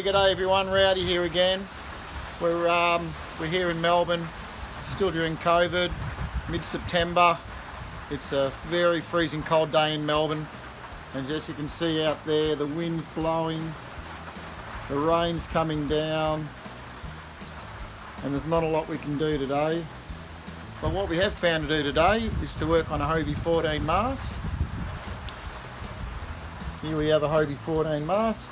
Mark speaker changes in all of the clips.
Speaker 1: Hey, g'day everyone, Rowdy here again. We're here in Melbourne, still during COVID, mid-September. It's a very freezing cold day in Melbourne, and as you can see out there, the wind's blowing, the rain's coming down, and there's not a lot we can do today. But what we have found to do today is to work on a Hobie 14 mast. Here we have a Hobie 14 mast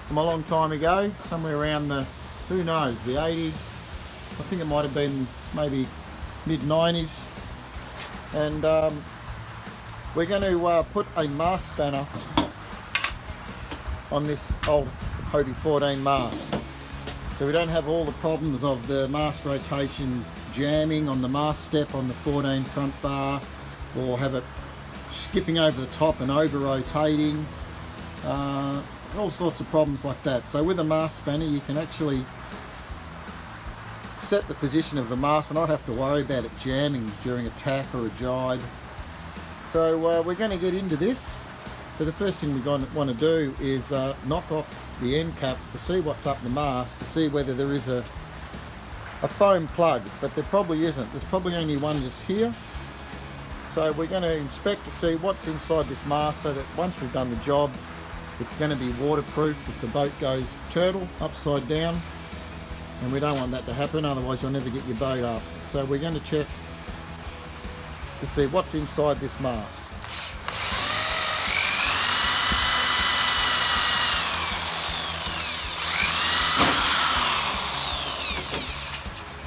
Speaker 1: from a long time ago, somewhere around the, who knows, the 80s. I think it might have been maybe mid-90s. And we're going to put a mast spanner on this old Hobie 14 mast, so we don't have all the problems of the mast rotation jamming on the mast step on the 14 front bar, or have it skipping over the top and over rotating, all sorts of problems like that. So with a mast spanner you can actually set the position of the mast and not have to worry about it jamming during a tack or a jibe. So we're going to get into this, but the first thing we're going to want to do is knock off the end cap to see what's up the mast, to see whether there is a foam plug, but there probably isn't. There's probably only one just here. So we're going to inspect to see what's inside this mast, so that once we've done the job, it's going to be waterproof if the boat goes turtle upside down, and we don't want that to happen, otherwise you'll never get your boat up. So we're going to check to see what's inside this mast.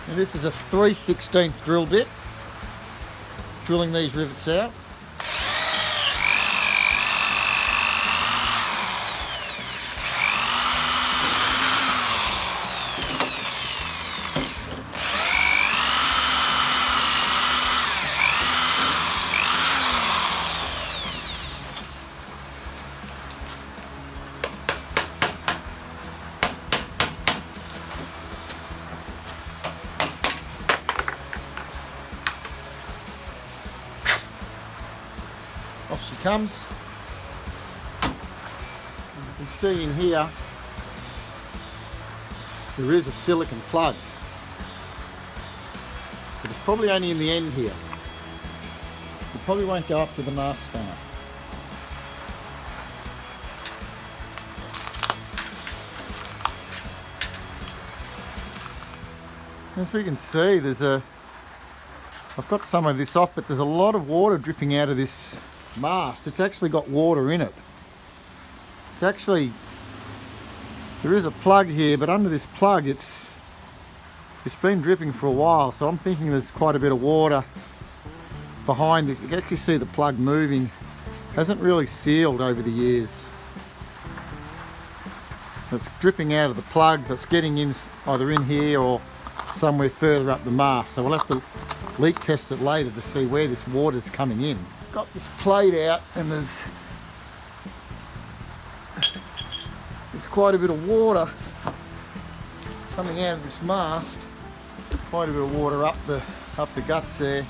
Speaker 1: Now this is a 3/16 drill bit, drilling these rivets out. Off she comes. You can see in here there is a silicone plug, but it's probably only in the end here. It probably won't go up to the mast spanner. As we can see, I've got some of this off, but there's a lot of water dripping out of this mast. It's actually got water in it. It's actually, there is a plug here, but under this plug it's been dripping for a while, so I'm thinking there's quite a bit of water behind this. You can actually see the plug moving. It hasn't really sealed over the years. It's dripping out of the plug, so it's getting in either in here or somewhere further up the mast, so we'll have to leak test it later to see where this water's coming in. Got this plate out, and there's quite a bit of water coming out of this mast. Quite a bit of water up the guts there.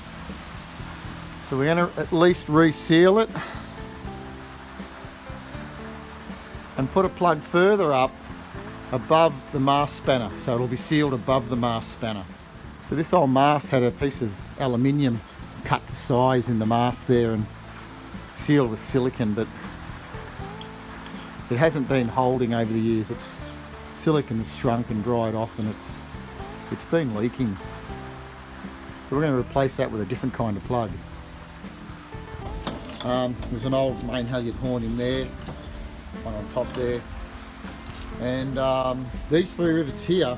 Speaker 1: So we're going to at least reseal it and put a plug further up above the mast spanner, so it'll be sealed above the mast spanner. So this old mast had a piece of aluminium cut to size in the mast there and sealed with silicone, but it hasn't been holding over the years. It's silicone's shrunk and dried off, and it's been leaking. So we're going to replace that with a different kind of plug. There's an old main halyard horn in there, one on top there, and these three rivets here,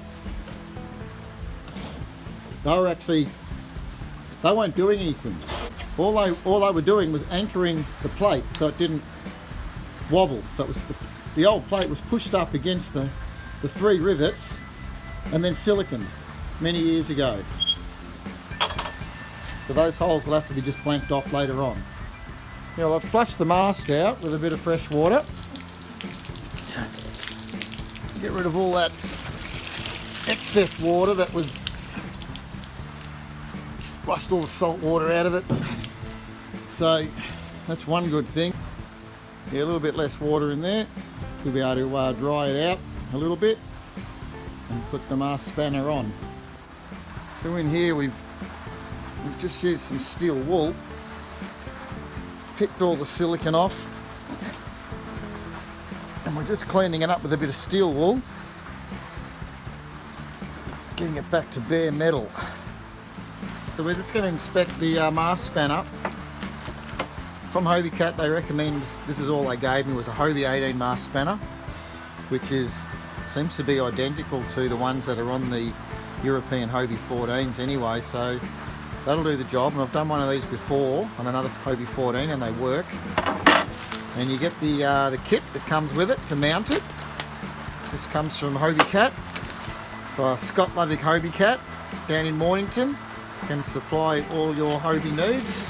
Speaker 1: they weren't doing anything. All they were doing was anchoring the plate so it didn't wobble. So it was the old plate was pushed up against the three rivets and then silicone many years ago. So those holes will have to be just blanked off later on. Now I've flushed the mast out with a bit of fresh water. Get rid of all that excess water that was, flushed all the salt water out of it. So that's one good thing. Yeah, a little bit less water in there. We'll be able to dry it out a little bit and put the mast spanner on. So in here we've just used some steel wool, picked all the silicone off, and we're just cleaning it up with a bit of steel wool, getting it back to bare metal. So we're just going to inspect the mast spanner. From Hobie Cat, they recommend, this is all they gave me, was a Hobie 18 mast spanner, which seems to be identical to the ones that are on the European Hobie 14s anyway, so that'll do the job. And I've done one of these before on another Hobie 14 and they work. And you get the kit that comes with it to mount it. This comes from Hobie Cat for Scott Lovick Hobie Cat down in Mornington. Can supply all your Hobie needs.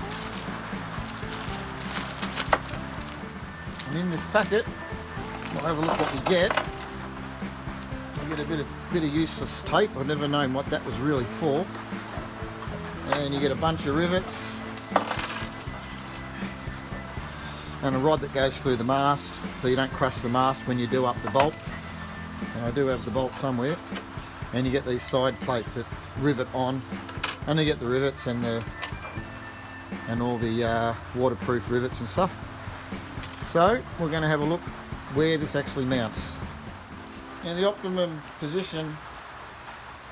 Speaker 1: And in this packet, we'll have a look what we get. We get a bit of useless tape. I've never known what that was really for. And you get a bunch of rivets and a rod that goes through the mast so you don't crush the mast when you do up the bolt. And I do have the bolt somewhere. And you get these side plates that rivet on, and you get the rivets and all the waterproof rivets and stuff. So we're going to have a look where this actually mounts. Now the optimum position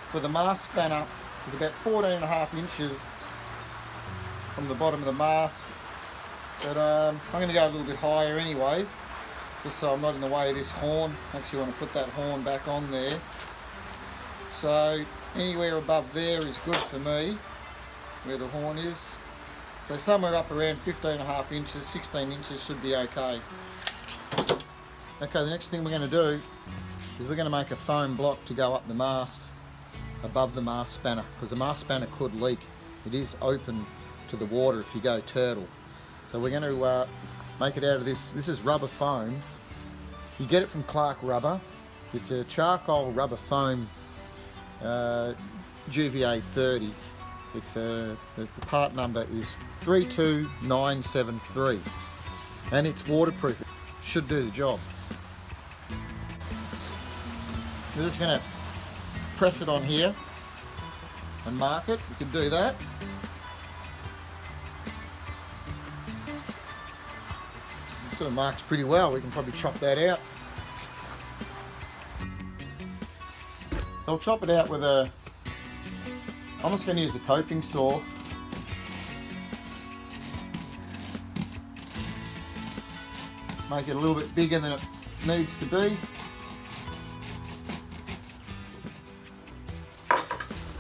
Speaker 1: for the mast spanner is about 14.5 inches from the bottom of the mast, but I'm going to go a little bit higher anyway, just so I'm not in the way of this horn. I actually want to put that horn back on there. So anywhere above there is good for me, where the horn is. So somewhere up around 15.5 inches, 16 inches should be okay. Okay, the next thing we're going to do is we're going to make a foam block to go up the mast, above the mast spanner, because the mast spanner could leak. It is open to the water if you go turtle. So we're going to make it out of this. This is rubber foam. You get it from Clark Rubber. It's a charcoal rubber foam, GVA 30. It's the part number is 32973, and it's waterproof. It should do the job. We're just going to press it on here and mark it. You can do that. It sort of marks pretty well. We can probably chop that out. I'll chop it out with I'm just going to use a coping saw. Make it a little bit bigger than it needs to be.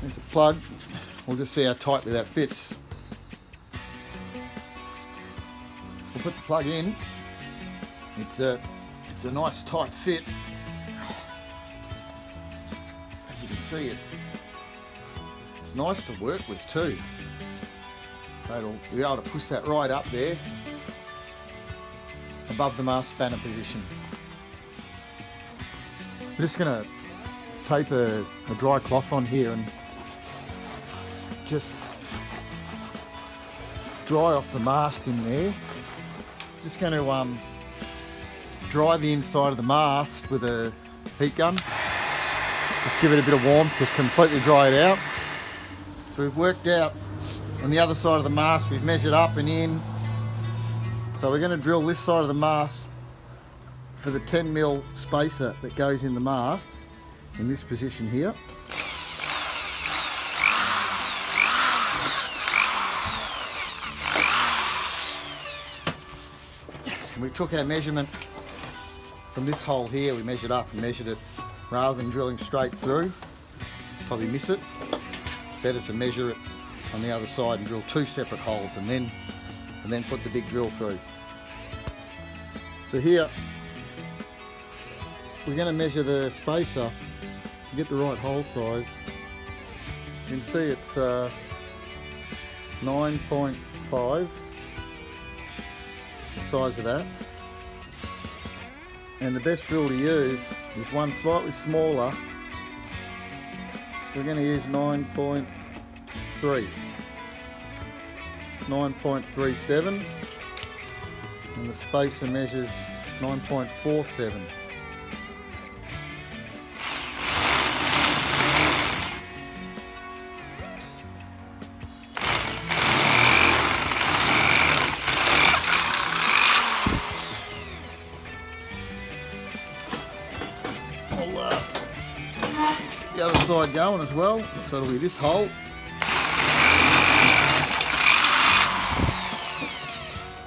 Speaker 1: There's a plug. We'll just see how tightly that fits. We'll put the plug in. It's a nice tight fit. As you can see, it's nice to work with too. So it'll be able to push that right up there above the mast spanner position. We're just going to tape a dry cloth on here and just dry off the mast in there. Just going to dry the inside of the mast with a heat gun. Just give it a bit of warmth to completely dry it out. So we've worked out on the other side of the mast, we've measured up and in. So we're going to drill this side of the mast for the 10mm spacer that goes in the mast in this position here. And we took our measurement from this hole here, we measured up and measured it rather than drilling straight through. Probably miss it. Better to measure it on the other side and drill two separate holes and then put the big drill through. So here we're going to measure the spacer to get the right hole size. You can see it's 9.5, the size of that. And the best drill to use is one slightly smaller. We're going to use 9.3. 9.37, and the spacer measures 9.47. the other side going as well. So it'll be this hole.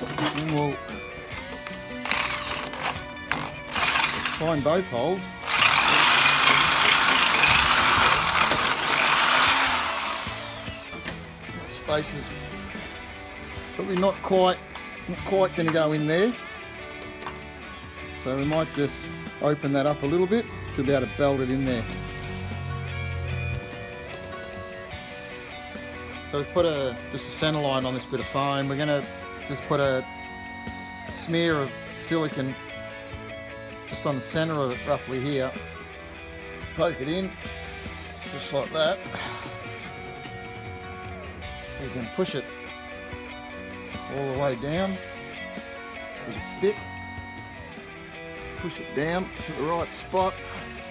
Speaker 1: And we'll find both holes. Space is probably not quite going to go in there. So we might just open that up a little bit. Should be able to belt it in there. So we've put just a centre line on this bit of foam. We're going to just put a smear of silicone just on the centre of it, roughly here. Poke it in, just like that. You can push it all the way down with a stick. Just push it down to the right spot,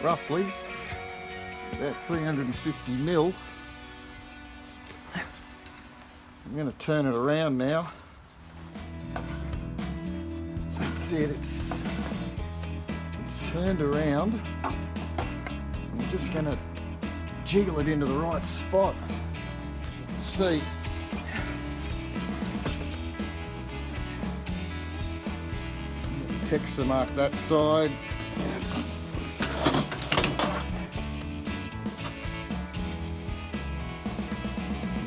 Speaker 1: roughly. It's about 350 mil. I'm going to turn it around now. That's it, it's turned around. I'm just going to jiggle it into the right spot. As you can see. Texture mark that side.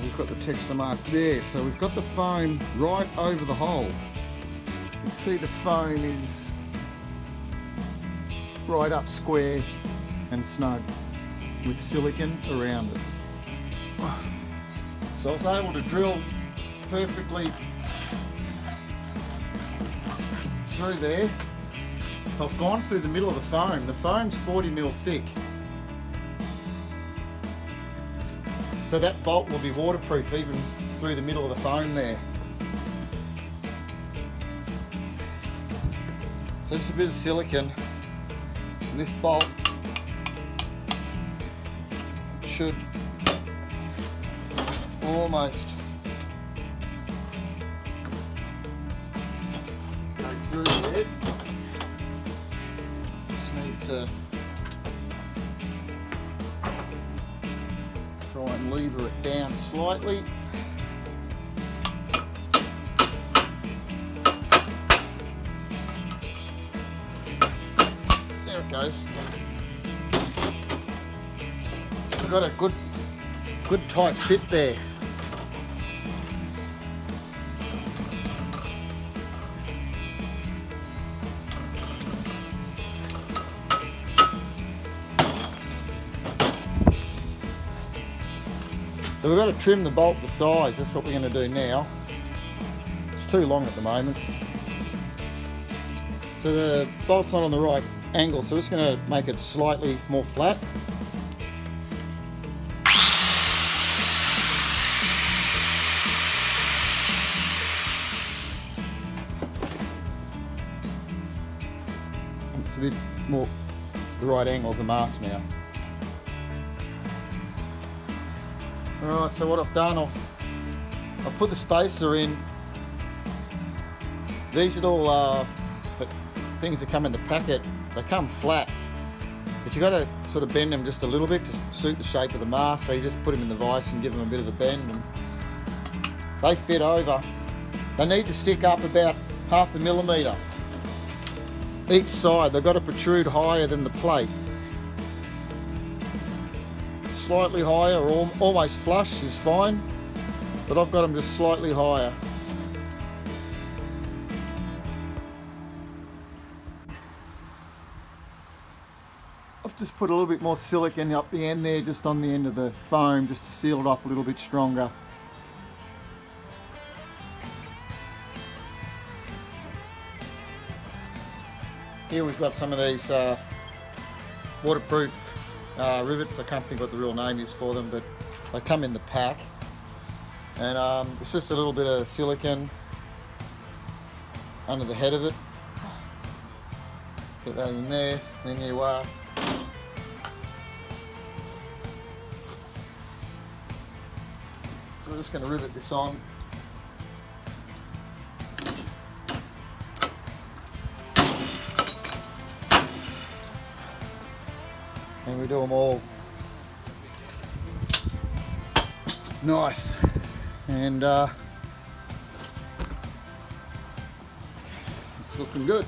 Speaker 1: We've got the texture mark there, so we've got the foam right over the hole. You can see the foam is right up square and snug with silicone around it. So I was able to drill perfectly through there. So I've gone through the middle of the foam. The foam's 40 mil thick. So that bolt will be waterproof even through the middle of the foam there. So just a bit of silicone. And this bolt should almost go through there. Just need to try and lever it down slightly. There it goes. We've got a good tight fit there. So we've got to trim the bolt to size. That's what we're going to do now. It's too long at the moment. So the bolt's not on the right angle, so we're just going to make it slightly more flat. It's a bit more the right angle of the mast now. Alright, so what I've done, I've put the spacer in. These little things that come in the packet, they come flat, but you've got to sort of bend them just a little bit to suit the shape of the mast. So you just put them in the vise and give them a bit of a bend, and they fit over. They need to stick up about 1/2 millimetre each side. They've got to protrude higher than the plate. Slightly higher or almost flush is fine, but I've got them just slightly higher. I've just put a little bit more silicone up the end there, just on the end of the foam, just to seal it off a little bit stronger. Here we've got some of these waterproof rivets. I can't think what the real name is for them, but they come in the pack. And it's just a little bit of silicone under the head of it. Get that in there, then you so we're just going to rivet this on. And we do them all nice. And it's looking good.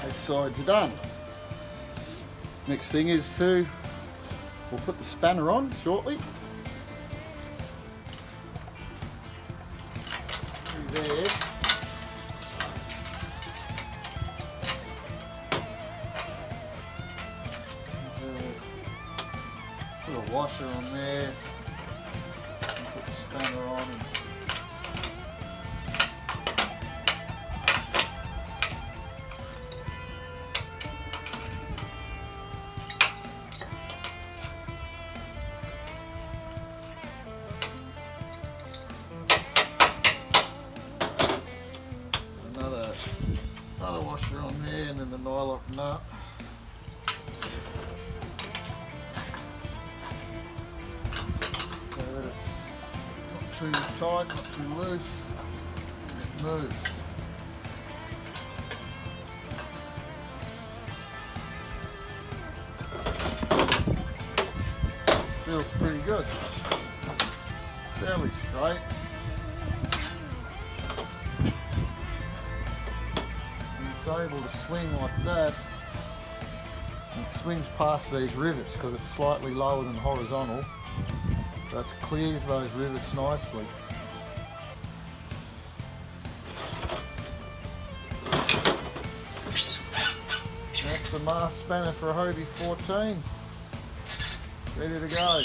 Speaker 1: Both sides are done. Next thing is we'll put the spanner on shortly. Through there. Put a washer on there. Put the spanner on. Another washer on there, and then the nylock nut. So that it's not too tight, not too loose, and it moves. Feels pretty good. Fairly straight. It's able to swing like that. It swings past these rivets because it's slightly lower than horizontal. So it clears those rivets nicely. That's the Mast spanner for a Hobie 14. Ready to go.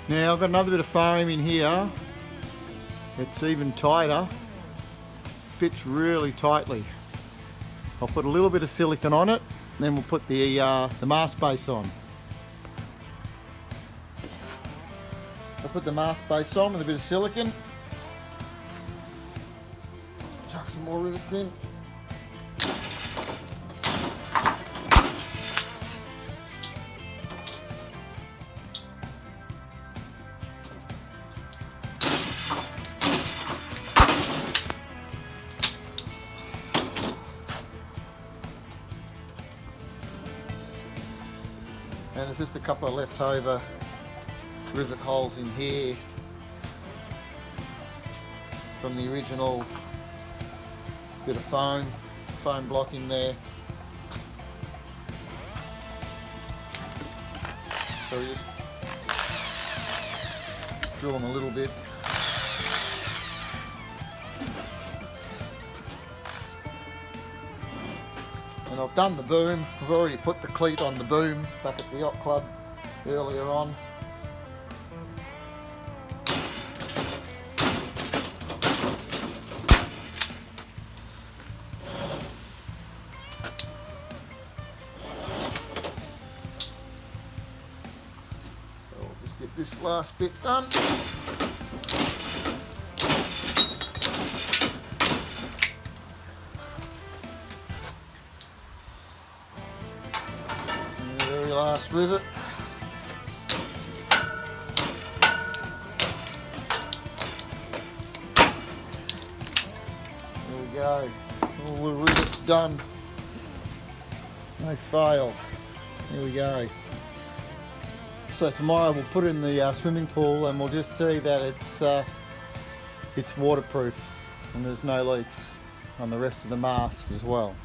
Speaker 1: Now I've got another bit of foam in here. It's even tighter, fits really tightly. I'll put a little bit of silicone on it, and then we'll put the Mast base on. I'll put the Mast base on with a bit of silicone. Chuck some more rivets in. And there's just a couple of leftover rivet holes in here from the original bit of foam block in there. So we just drill them a little bit. And I've done the boom. I've already put the cleat on the boom back at the yacht club earlier on. So I'll just get this last bit done. Last rivet. There we go. All the rivets done. No fail. There we go. So tomorrow we'll put it in the swimming pool, and we'll just see that it's waterproof and there's no leaks on the rest of the mast as well.